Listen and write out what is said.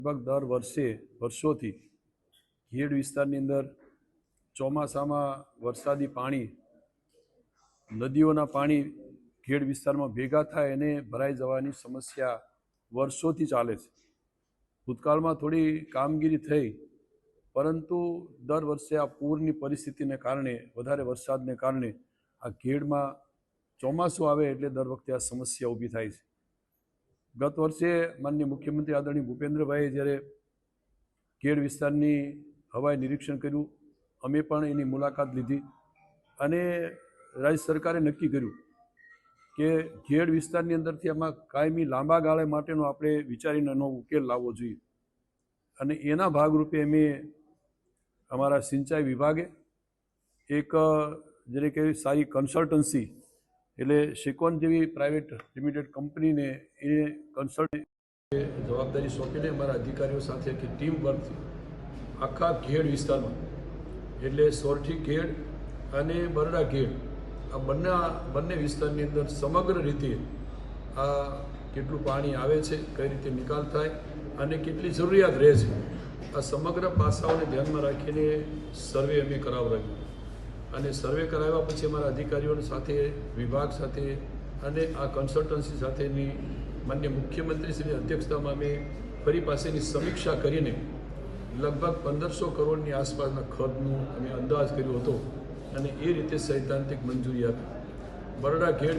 લગભગ દર વર્ષોથી ખેડ વિસ્તારની અંદર ચોમાસામાં વરસાદી પાણી, નદીઓના પાણી ખેડ વિસ્તારમાં ભેગા થાય અને ભરાઈ જવાની સમસ્યા વર્ષોથી ચાલે છે. ભૂતકાળમાં થોડી કામગીરી થઈ, પરંતુ દર વર્ષે આ પૂરની પરિસ્થિતિને કારણે, વધારે વરસાદને કારણે આ ખેડમાં ચોમાસું આવે એટલે દર વખતે આ સમસ્યા ઊભી થાય છે. ગત વર્ષે માનનીય મુખ્યમંત્રી આદરણીય ભૂપેન્દ્રભાઈએ જ્યારે ખેડ વિસ્તારની હવાઈ નિરીક્ષણ કર્યું, અમે પણ એની મુલાકાત લીધી અને રાજ્ય સરકારે નક્કી કર્યું કે ખેડ વિસ્તારની અંદરથી આમાં કાયમી લાંબા ગાળા માટેનો આપણે વિચારીને એનો ઉકેલ લાવવો જોઈએ. અને એના ભાગરૂપે અમે અમારા સિંચાઈ વિભાગે એક જેને કહેવાય સારી કન્સલ્ટન્સી, એટલે સિકોન જેવી પ્રાઇવેટ લિમિટેડ કંપનીને એ કન્સલ્ટ જવાબદારી સોંપીને અમારા અધિકારીઓ સાથે એક ટીમ વર્કથી આખા ખેડ વિસ્તારમાં, એટલે સોરઠી ખેડ અને બરડા ખેડ, આ બંને વિસ્તારની અંદર સમગ્ર રીતે આ કેટલું પાણી આવે છે, કઈ રીતે નિકાલ થાય અને કેટલી જરૂરિયાત રહે છે, આ સમગ્ર પાસાઓને ધ્યાનમાં રાખીને સર્વે અમે કરાવડાવ્યું. અને સર્વે કરાવ્યા પછી અમારા અધિકારીઓ સાથે, વિભાગ સાથે અને આ કન્સલ્ટન્સી સાથેની માન્ય મુખ્યમંત્રીશ્રીની અધ્યક્ષતામાં અમે ફરી પાસેની સમીક્ષા કરીને લગભગ 1500 કરોડની આસપાસના ખર્ચનું અમે અંદાજ કર્યો હતો અને એ રીતે સૈદ્ધાંતિક મંજૂરી આપી. બરડા ખેડ